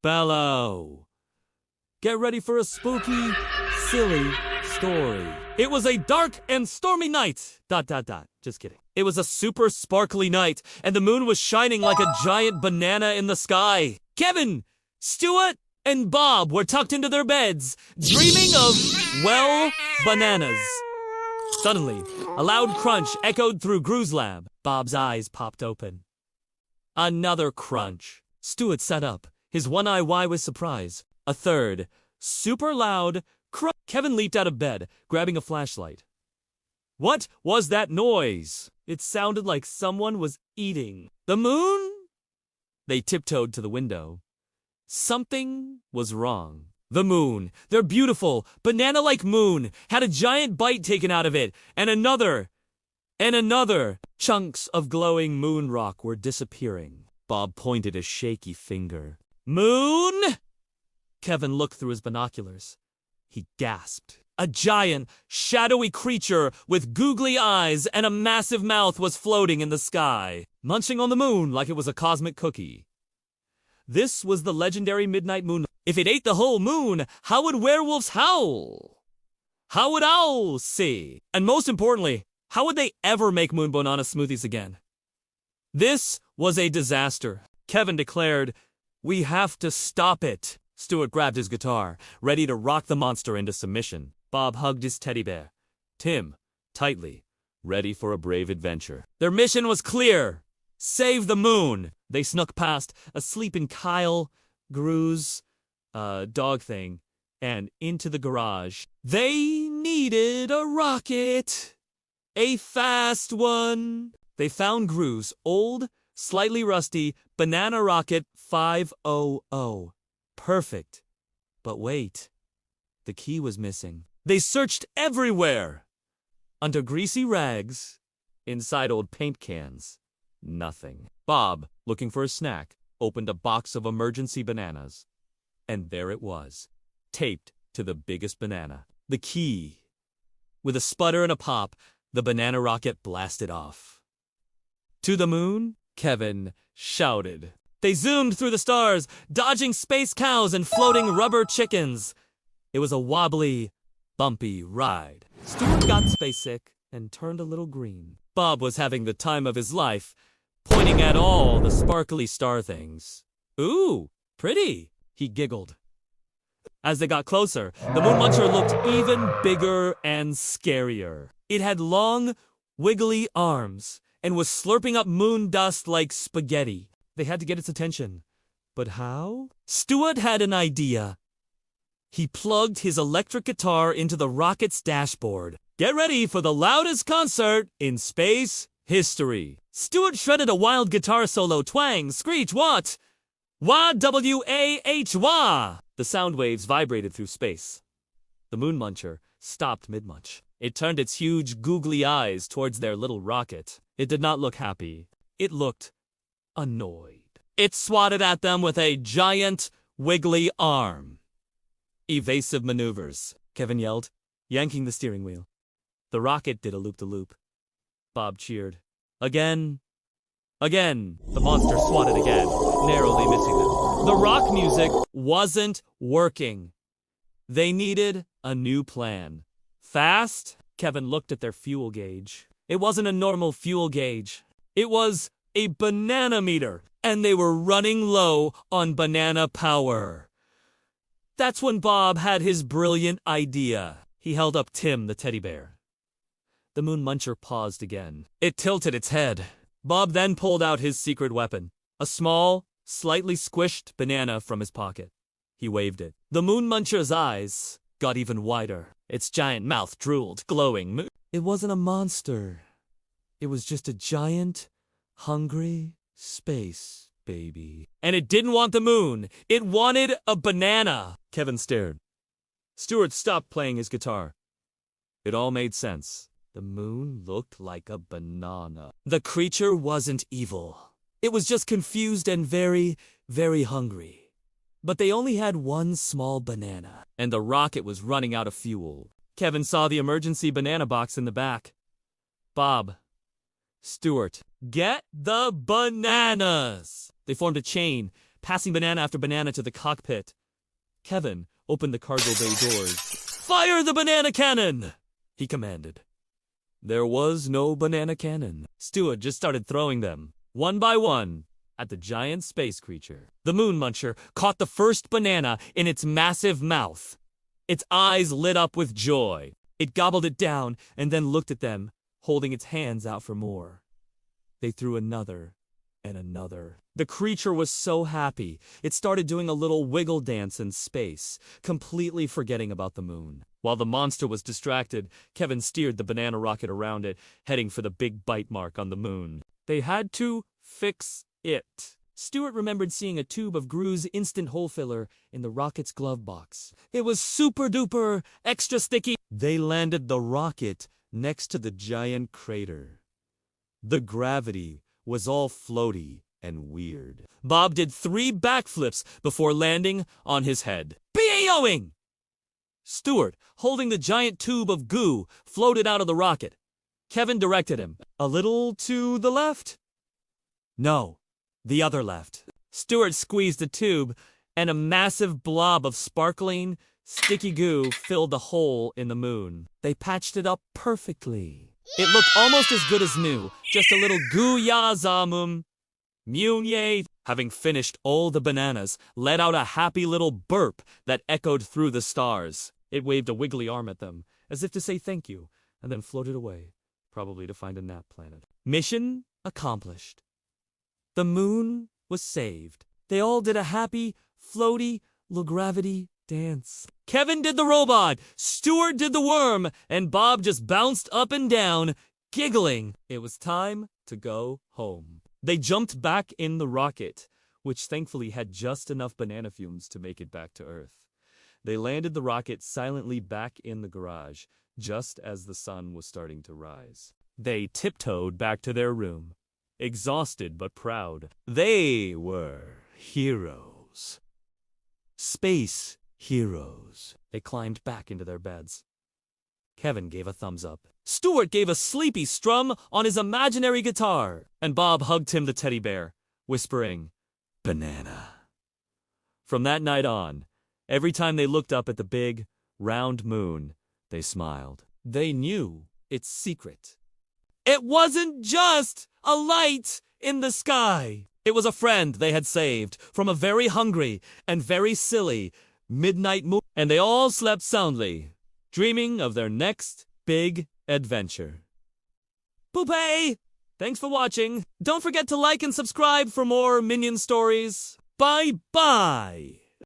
bellow. Get ready for a spooky, silly story. It was a dark and stormy night. ... Just kidding. It was a super sparkly night, and the moon was shining like a giant banana in the sky. Kevin, Stuart, and Bob were tucked into their beds, dreaming of, well, bananas. Suddenly, a loud crunch echoed through Gru's lab. Bob's eyes popped open. Another crunch. Stuart sat up, his one eye wide with surprise. A third, super loud crunch. Kevin leaped out of bed, grabbing a flashlight. What was that noise? It sounded like someone was eating. The moon? They tiptoed to the window. Something was wrong. The moon, their beautiful, banana-like moon, had a giant bite taken out of it, and another. Chunks of glowing moon rock were disappearing. Bob pointed a shaky finger. Moon? Kevin looked through his binoculars. He gasped. A giant, shadowy creature with googly eyes and a massive mouth was floating in the sky, munching on the moon like it was a cosmic cookie. This was the legendary midnight moon. If it ate the whole moon, how would werewolves howl? How would owls see? And most importantly, how would they ever make moon banana smoothies again? This was a disaster. Kevin declared, "We have to stop it." Stuart grabbed his guitar, ready to rock the monster into submission. Bob hugged his teddy bear. Tim, tightly, ready for a brave adventure. Their mission was clear. Save the moon. They snuck past a sleeping Kyle, Gru's, dog thing, and into the garage. They needed a rocket. A fast one. They found Gru's old, slightly rusty, banana rocket 500. Perfect. But wait. The key was missing. They searched everywhere. Under greasy rags, inside old paint cans. Nothing. Bob, looking for a snack, opened a box of emergency bananas. And there it was, taped to the biggest banana. The key. With a sputter and a pop, the banana rocket blasted off. To the moon, Kevin shouted. They zoomed through the stars, dodging space cows and floating rubber chickens. It was a wobbly, bumpy ride. Stuart got spacesick and turned a little green. Bob was having the time of his life, pointing at all the sparkly star things. Ooh, pretty, he giggled. As they got closer, the moon muncher looked even bigger and scarier. It had long, wiggly arms and was slurping up moon dust like spaghetti. They had to get its attention. But how? Stuart had an idea. He plugged his electric guitar into the rocket's dashboard. Get ready for the loudest concert in space history. Stuart shredded a wild guitar solo, twang, screech, what? Wah-W-A-H-wah! The sound waves vibrated through space. The moon muncher stopped mid-munch. It turned its huge, googly eyes towards their little rocket. It did not look happy. It looked annoyed. It swatted at them with a giant, wiggly arm. Evasive maneuvers, Kevin yelled, yanking the steering wheel. The rocket did a loop-de-loop. Bob cheered. Again. The monster swatted again, narrowly missing them. The rock music wasn't working. They needed a new plan. Fast? Kevin looked at their fuel gauge. It wasn't a normal fuel gauge. It was a banana meter, and they were running low on banana power. That's when Bob had his brilliant idea. He held up Tim, the teddy bear. The moon muncher paused again. It tilted its head. Bob then pulled out his secret weapon, a small, slightly squished banana from his pocket. He waved it. The moon muncher's eyes got even wider. Its giant mouth drooled, glowing. It wasn't a monster. It was just a giant, hungry space baby. And it didn't want the moon. It wanted a banana. Kevin stared. Stuart stopped playing his guitar. It all made sense. The moon looked like a banana. The creature wasn't evil. It was just confused and very, very hungry. But they only had one small banana, and the rocket was running out of fuel. Kevin saw the emergency banana box in the back. Bob, Stuart, get the bananas! They formed a chain, passing banana after banana to the cockpit. Kevin opened the cargo bay doors. "Fire the banana cannon!" he commanded. There was no banana cannon. Stuart just started throwing them, one by one, at the giant space creature. The moon muncher caught the first banana in its massive mouth. Its eyes lit up with joy. It gobbled it down and then looked at them, holding its hands out for more. They threw another and another. The creature was so happy, it started doing a little wiggle dance in space, completely forgetting about the moon. While the monster was distracted, Kevin steered the banana rocket around it, heading for the big bite mark on the moon. They had to fix it. Stuart remembered seeing a tube of Gru's instant hole filler in the rocket's glove box. It was super duper extra sticky. They landed the rocket next to the giant crater. The gravity was all floaty and weird. Bob did 3 backflips before landing on his head. B-A-O-ing! Stuart, holding the giant tube of goo, floated out of the rocket. Kevin directed him. A little to the left? No, the other left. Stuart squeezed the tube, and a massive blob of sparkling, sticky goo filled the hole in the moon. They patched it up perfectly. It looked almost as good as new, just a little goo-ya-zamum. Munye, having finished all the bananas, let out a happy little burp that echoed through the stars. It waved a wiggly arm at them, as if to say thank you, and then floated away, probably to find a nap planet. Mission accomplished. The moon was saved. They all did a happy, floaty, low-gravity dance. Kevin did the robot, Stuart did the worm, and Bob just bounced up and down, giggling. It was time to go home. They jumped back in the rocket, which thankfully had just enough banana fumes to make it back to Earth. They landed the rocket silently back in the garage, just as the sun was starting to rise. They tiptoed back to their room, exhausted but proud. They were heroes. Space heroes. They climbed back into their beds. Kevin gave a thumbs up. Stuart gave a sleepy strum on his imaginary guitar, and Bob hugged Tim the teddy bear, whispering, "Banana." From that night on, every time they looked up at the big, round moon, they smiled. They knew its secret. It wasn't just a light in the sky. It was a friend they had saved from a very hungry and very silly midnight moon. And they all slept soundly, dreaming of their next big adventure. Poopay! Thanks for watching. Don't forget to like and subscribe for more Minion stories. Bye-bye!